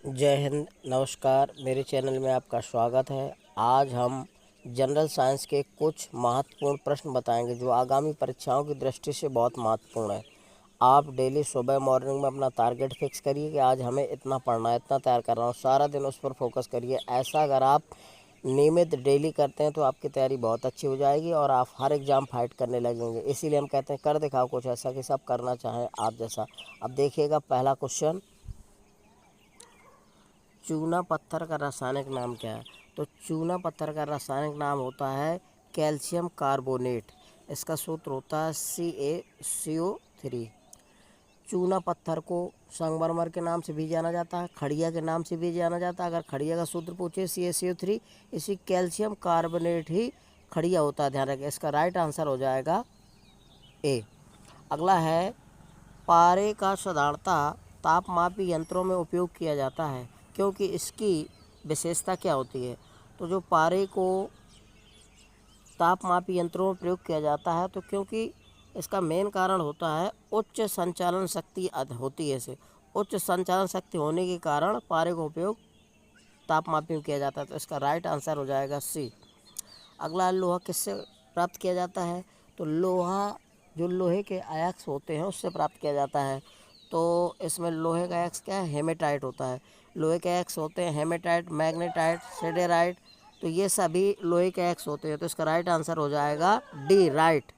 जय हिंद। नमस्कार, मेरे चैनल में आपका स्वागत है। आज हम जनरल साइंस के कुछ महत्वपूर्ण प्रश्न बताएंगे जो आगामी परीक्षाओं की दृष्टि से बहुत महत्वपूर्ण है। आप डेली सुबह मॉर्निंग में अपना टारगेट फिक्स करिए कि आज हमें इतना पढ़ना है, इतना तैयार करना है, सारा दिन उस पर फोकस करिए। ऐसा अगर आप नियमित डेली करते हैं तो आपकी तैयारी बहुत अच्छी हो जाएगी और आप हर एग्ज़ाम फाइट करने लगेंगे। इसीलिए हम कहते हैं कर दिखाओ कुछ ऐसा कि सब करना चाहें आप जैसा। अब देखिएगा पहला क्वेश्चन, चूना पत्थर का रासायनिक नाम क्या है? तो चूना पत्थर का रासायनिक नाम होता है कैल्शियम कार्बोनेट। इसका सूत्र होता है CaCO3। चूना पत्थर को संगमरमर के नाम से भी जाना जाता है, खड़िया के नाम से भी जाना जाता है। अगर खड़िया का सूत्र पूछे CaCO3, इसी कैल्शियम कार्बोनेट ही खड़िया होता है, ध्यान रखें। इसका राइट आंसर हो जाएगा ए। अगला है, पारे का साधारणतः तापमापी यंत्रों में उपयोग किया जाता है क्योंकि इसकी विशेषता क्या होती है? तो जो पारे को तापमापी यंत्रों में प्रयोग किया जाता है तो क्योंकि इसका मेन कारण होता है उच्च संचालन शक्ति होती है। इसे उच्च संचालन शक्ति होने के कारण पारे का उपयोग तापमापी में किया जाता है। तो इसका राइट आंसर हो जाएगा सी। अगला, लोहा किससे प्राप्त किया जाता है? तो लोहा जो लोहे के अयस्क होते हैं उससे प्राप्त किया जाता है। तो इसमें लोहे का अयस्क क्या है? हेमेटाइट होता है। लोहे के अयस्क होते हैं हेमेटाइट, मैग्नेटाइट, सिडेराइट, तो ये सभी लोहे के अयस्क होते हैं। तो इसका राइट आंसर हो जाएगा डी, राइट।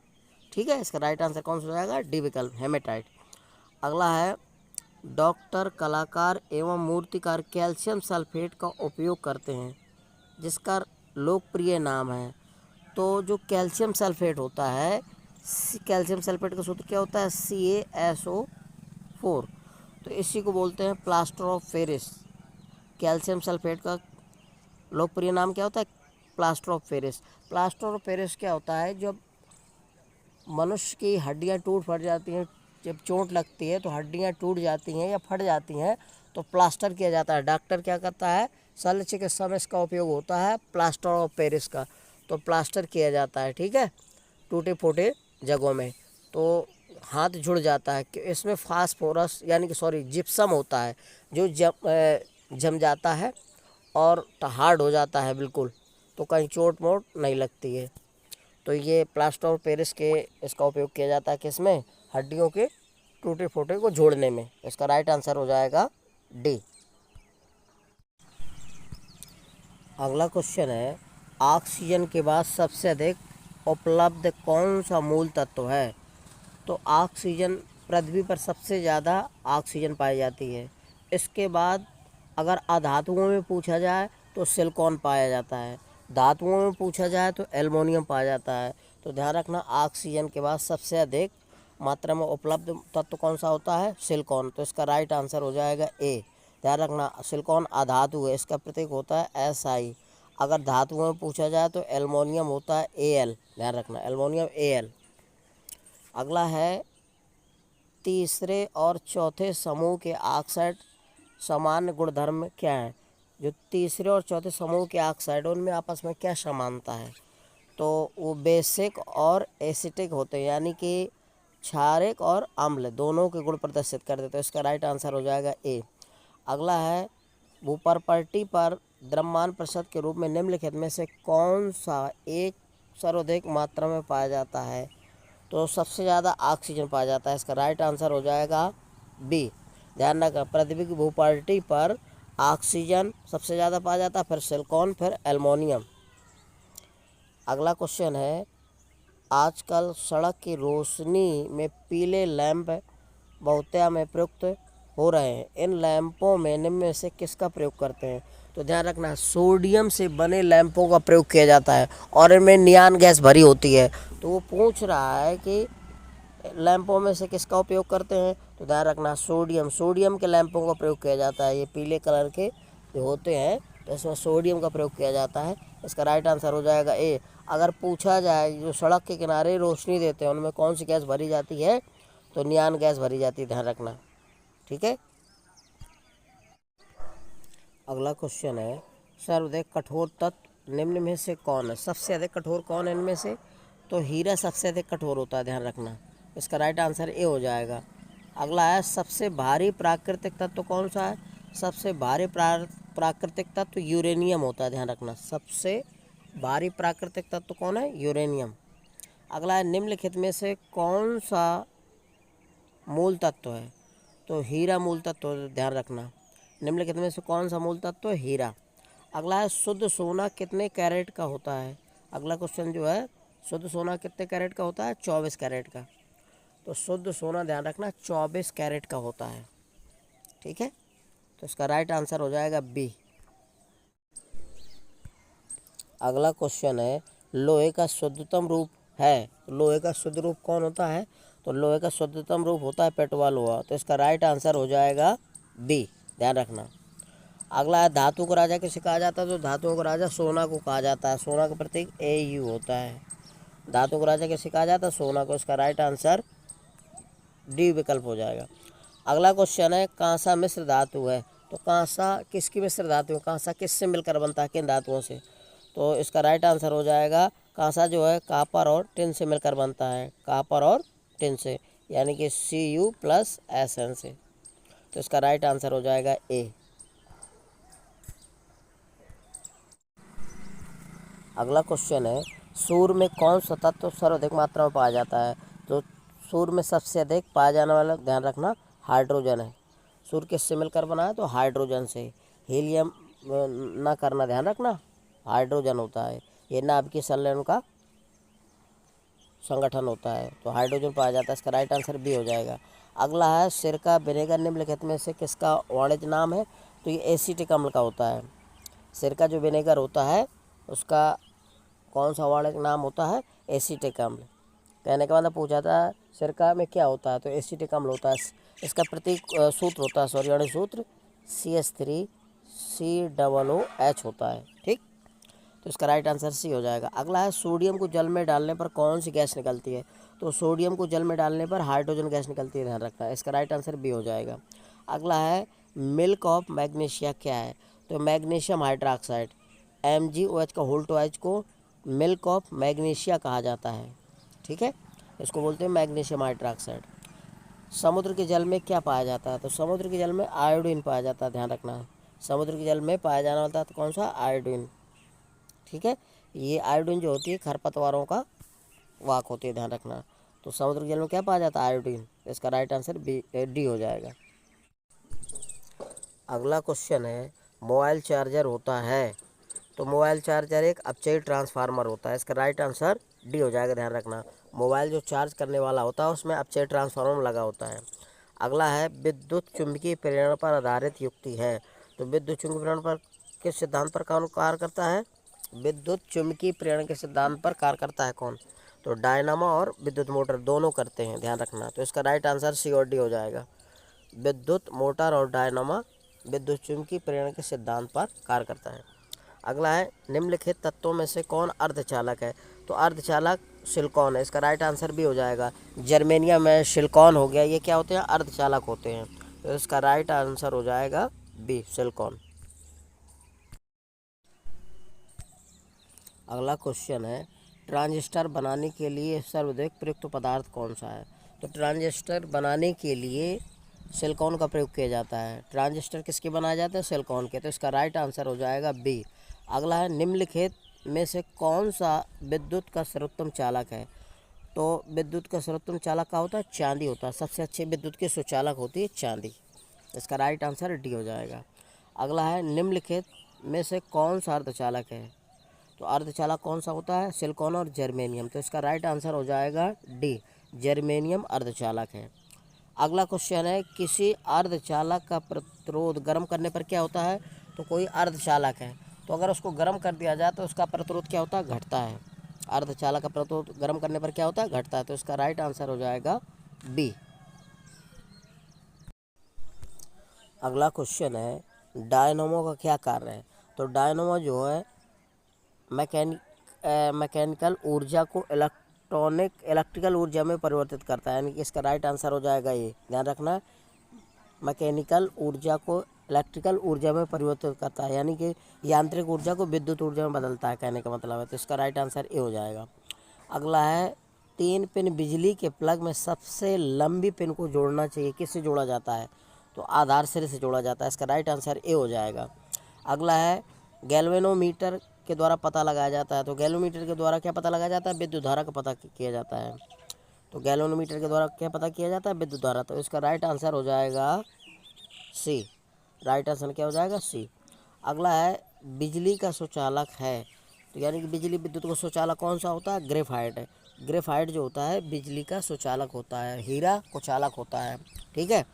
ठीक है, इसका राइट आंसर कौन सा हो जाएगा? डी विकल्प, हेमेटाइट। अगला है, डॉक्टर, कलाकार एवं मूर्तिकार कैल्शियम सल्फेट का उपयोग करते हैं जिसका लोकप्रिय नाम है। तो जो कैल्शियम सल्फेट होता है, कैल्शियम सल्फेट का सूत्र क्या होता है? CaSO4। तो इसी को बोलते हैं plaster of Paris. Calcium sulphate का लोकप्रिय नाम क्या होता है? Plaster of Paris. Plaster of Paris क्या होता है? जब मनुष्य की हड्डियां टूट फट जाती हैं, जब चोट लगती है तो हड्डियां टूट जाती हैं या फट जाती हैं तो प्लास्टर किया जाता है। डॉक्टर क्या करता है? शल्य चिकित्सा में इसका उपयोग होता है प्लास्टर ऑफ पेरिस का। तो प्लास्टर किया जाता है, ठीक है, टूटे फूटे जगहों में। तो हाथ जुड़ जाता है कि इसमें फास्फोरस यानी कि जिप्सम होता है जो जम जाता है और हार्ड हो जाता है बिल्कुल, तो कहीं चोट मोट नहीं लगती है। तो ये प्लास्टर ऑफ पेरिस के इसका उपयोग किया जाता है किसमें? हड्डियों के टूटे फूटे को जोड़ने में। इसका राइट आंसर हो जाएगा डी। अगला क्वेश्चन है, ऑक्सीजन के बाद सबसे अधिक उपलब्ध कौन सा मूल तत्व है? तो ऑक्सीजन, पृथ्वी पर सबसे ज़्यादा ऑक्सीजन पाई जाती है। इसके बाद अगर अधातुओं में पूछा जाए तो सिलिकॉन पाया जाता है, धातुओं में पूछा जाए तो एल्युमिनियम पाया जाता है। तो ध्यान रखना, ऑक्सीजन के बाद सबसे अधिक मात्रा में उपलब्ध तत्व कौन सा होता है? सिलिकॉन। तो इसका राइट आंसर हो जाएगा ए। ध्यान रखना, सिलिकॉन अधातु है, इसका प्रतीक होता है SI। अगर धातुओं में पूछा जाए तो एल्युमिनियम होता है Al। ध्यान रखना, एल्युमिनियम Al। अगला है, तीसरे और चौथे समूह के ऑक्साइड सामान्य गुणधर्म क्या है? जो तीसरे और चौथे समूह के ऑक्साइड उनमें आपस में क्या समानता है? तो वो बेसिक और एसिटिक होते हैं, यानी कि क्षारिक और अम्ल दोनों के गुण प्रदर्शित कर देते हैं। इसका राइट आंसर हो जाएगा ए। अगला है, भूपर्पट्टी पर द्रव्यमान प्रतिशत के रूप में निम्नलिखित में से कौन सा एक सर्वाधिक मात्रा में पाया जाता है? तो सबसे ज़्यादा ऑक्सीजन पाया जाता है। इसका राइट आंसर हो जाएगा बी। ध्यान रखना, पृथ्वी की भूपर्पट्टी पर ऑक्सीजन सबसे ज़्यादा पाया जाता है, फिर सिलिकॉन, फिर एल्युमिनियम। अगला क्वेश्चन है, आजकल सड़क की रोशनी में पीले लैंप बहुतायत में प्रयुक्त हो रहे हैं। इन लैंपों में निम्न में से किसका प्रयोग करते हैं? तो ध्यान रखना, सोडियम से बने लैंपों का प्रयोग किया जाता है और इनमें नियान गैस भरी होती है। तो वो पूछ रहा है कि लैंपों में से किसका उपयोग करते हैं? तो ध्यान रखना, सोडियम के लैंपों का प्रयोग किया जाता है। ये पीले कलर के जो होते हैं तो इसमें सोडियम का प्रयोग किया जाता है। इसका राइट आंसर हो जाएगा ए। अगर पूछा जाए जो सड़क के किनारे रोशनी देते हैं उनमें कौन सी गैस भरी जाती है? तो नियान गैस भरी जाती है, ध्यान रखना, ठीक है। अगला क्वेश्चन है, सर्वाधिक कठोर तत्व निम्न में से कौन है? सबसे अधिक कठोर कौन है इनमें से? तो हीरा सबसे अधिक कठोर होता है, ध्यान रखना। इसका राइट आंसर ए हो जाएगा। अगला है, सबसे भारी प्राकृतिक तत्व कौन सा है? सबसे भारी प्राकृतिक तत्व यूरेनियम होता है, ध्यान रखना। सबसे भारी प्राकृतिक तत्व कौन है? यूरेनियम। अगला है निम्नलिखित में से कौन सा मूल तत्व है? तो हीरा मूल तत्व, ध्यान रखना। निम्नलिखित में से कौन सा मूल तत्व? हीरा। अगला है शुद्ध सोना कितने कैरेट का होता है? अगला क्वेश्चन जो है, शुद्ध सोना कितने कैरेट का होता है? 24 कैरेट का। तो शुद्ध सोना, ध्यान रखना, 24 कैरेट का होता है। ठीक है, तो इसका राइट आंसर हो जाएगा बी। अगला क्वेश्चन है, लोहे का शुद्धतम रूप है। लोहे का शुद्ध रूप कौन होता है? तो लोहे का शुद्धतम रूप होता है पेटवा लोहा। तो इसका राइट आंसर हो जाएगा बी, ध्यान रखना। अगला है धातु को राजा किसे कहा जाता है? तो धातुओं को राजा सोना को कहा जाता है। सोना का प्रतीक AU होता है। धातु को राजा किसे कहा जाता है? सोना को। इसका राइट आंसर डी विकल्प हो जाएगा। अगला क्वेश्चन है, कांसा मिश्र धातु है। तो कांसा किसकी मिश्र धातु है? कांसा किससे मिलकर बनता है? किन धातुओं से? तो इसका राइट आंसर हो जाएगा, कांसा जो है कापर और टिन से मिलकर बनता है। कापर और टिन से, यानी कि Cu+Sn से। तो इसका राइट आंसर हो जाएगा ए। अगला क्वेश्चन है, सूर्य में कौन सा तत्व सर्वाधिक मात्रा में पाया जाता है? तो सूर्य में सबसे अधिक पाया जाने वाला, ध्यान रखना, हाइड्रोजन है। सूर्य किससे मिलकर बना है? तो हाइड्रोजन से। हीलियम ना करना, ध्यान रखना, हाइड्रोजन होता है। ये नाभिकीय संलयन का संगठन होता है। तो हाइड्रोजन पाया जाता है। इसका राइट आंसर बी हो जाएगा। अगला है, सिरका विनेगर निम्नलिखित में से किसका वाणिज्य नाम है? तो ये एसीटिक अम्ल का होता है। सिरका जो विनेगर होता है उसका कौन सा वाणिज्य नाम होता है? एसीटिक अम्ल। कहने के बाद पूछा था सिरका में क्या होता है? तो एसीटिक अम्ल होता है। इसका प्रतीक सूत्र होता है, सॉरी, अणु सूत्र CH3COOH होता है। ठीक, तो इसका राइट आंसर सी हो जाएगा। अगला है, सोडियम को जल में डालने पर कौन सी गैस निकलती है? तो सोडियम को जल में डालने पर हाइड्रोजन गैस निकलती है, ध्यान रखना है। इसका राइट आंसर बी हो जाएगा। अगला है, मिल्क ऑफ मैग्नीशिया क्या है? तो मैग्नीशियम हाइड्रोक्साइड, MgOH का होल टू OH को मिल्क ऑफ मैग्नीशिया कहा जाता है। ठीक है, इसको बोलते हैं मैग्नीशियम हाइड्रोक्साइड। समुद्र के जल में क्या पाया जाता है? तो समुद्र के जल में आयोडीन पाया जाता है, ध्यान रखना। समुद्र के जल में पाया जाने वाला तो कौन सा? आयोडीन। ठीक है, ये आयोडीन जो होती है खरपतवारों का वाहक होती है, ध्यान रखना। तो समुद्र के जल में क्या पाया जाता है? आयोडीन। इसका राइट आंसर डी हो जाएगा। अगला क्वेश्चन है, मोबाइल चार्जर होता है। तो मोबाइल चार्जर एक अपचयी ट्रांसफार्मर होता है। इसका राइट आंसर डी हो जाएगा, ध्यान रखना। मोबाइल जो चार्ज करने वाला होता है उसमें अपचयी ट्रांसफार्मर लगा होता है। अगला है, विद्युत चुंबकीय प्रेरण पर आधारित युक्ति है। तो विद्युत चुंबकीय प्रेरण पर किस सिद्धांत पर कौन कार्य करता है? विद्युत चुंबकीय प्रेरण के सिद्धांत पर कार्य करता है कौन? तो डायनामो और विद्युत मोटर दोनों करते हैं, ध्यान रखना। तो इसका राइट आंसर सी और डी हो जाएगा। विद्युत मोटर और डायनामो विद्युत चुंबकीय प्रेरण के सिद्धांत पर कार्य करता है। अगला है, निम्नलिखित तत्वों में से कौन अर्धचालक है? तो अर्धचालक सिलिकॉन है। इसका राइट आंसर भी हो जाएगा। जर्मेनियम है, सिलिकॉन हो गया, ये क्या होते हैं? अर्धचालक होते हैं। तो इसका राइट आंसर हो जाएगा बी, सिलिकॉन। अगला क्वेश्चन है, ट्रांजिस्टर बनाने के लिए सर्वाधिक प्रयुक्त पदार्थ कौन सा है? तो ट्रांजिस्टर बनाने के लिए सिलिकॉन का प्रयोग किया जाता है। ट्रांजिस्टर किसके बनाए जाते हैं? सिलिकॉन के। तो इसका राइट आंसर हो जाएगा बी। अगला है, निम्नलिखित में से कौन सा विद्युत का सर्वोत्तम चालक है? तो विद्युत का सर्वोत्तम चालक का होता है? चांदी होता है। सबसे अच्छी विद्युत की सुचालक होती है चांदी। इसका राइट आंसर डी हो जाएगा। अगला है, निम्नलिखित में से कौन सा अर्धचालक है? तो अर्धचालक कौन सा होता है? सिलिकॉन और जर्मेनियम। तो इसका राइट आंसर हो जाएगा डी, जर्मेनियम अर्धचालक है। अगला क्वेश्चन है, किसी अर्धचालक का प्रतिरोध गर्म करने पर क्या होता है? तो कोई अर्धचालक है, तो अगर उसको गर्म कर दिया जाए तो उसका प्रतिरोध क्या होता है? घटता है। अर्धचालक का प्रतिरोध गर्म करने पर क्या होता है? घटता है। तो इसका राइट आंसर हो जाएगा बी। अगला क्वेश्चन है, डायनोमो का क्या कार्य है? तो डायनोमो जो है मैकेनिकल ऊर्जा को इलेक्ट्रिकल ऊर्जा में परिवर्तित करता है, यानी कि इसका राइट आंसर हो जाएगा ये, ध्यान रखना। मैकेनिकल ऊर्जा को इलेक्ट्रिकल ऊर्जा में परिवर्तित करता है, यानी कि यांत्रिक ऊर्जा को विद्युत ऊर्जा में बदलता है, कहने का मतलब है। तो इसका राइट आंसर ए हो जाएगा। अगला है, 3 पिन बिजली के प्लग में सबसे लंबी पिन को जोड़ना चाहिए, किससे जोड़ा जाता है? तो आधार सिरे से जोड़ा जाता है। इसका राइट आंसर ए हो जाएगा। अगला है गैल्वेनोमीटर के द्वारा पता लगाया जाता है। तो गैल्वेनोमीटर के द्वारा क्या पता लगाया जाता है? विद्युत धारा का पता किया जाता है। तो गैल्वेनोमीटर के द्वारा क्या पता किया जाता है? विद्युत धारा। तो इसका राइट आंसर हो जाएगा सी। राइट आंसर क्या हो जाएगा? सी। अगला है बिजली का सुचालक है। तो यानी कि बिजली विद्युत का सुचालक कौन सा होता है? ग्रेफाइट है। ग्रेफाइट जो होता है बिजली का सुचालक होता है, हीरा कुचालक होता है। ठीक है,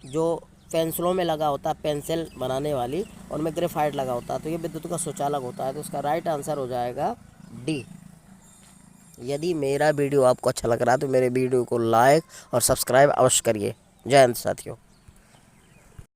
जो पेंसिलों में लगा होता है, पेंसिल बनाने वाली, उनमें ग्रेफाइट लगा होता है, तो ये विद्युत का सुचालक होता है। तो इसका राइट आंसर हो जाएगा डी। यदि मेरा वीडियो आपको अच्छा लग रहा है तो मेरे वीडियो को लाइक और सब्सक्राइब अवश्य करिए। जय हिंद साथियों।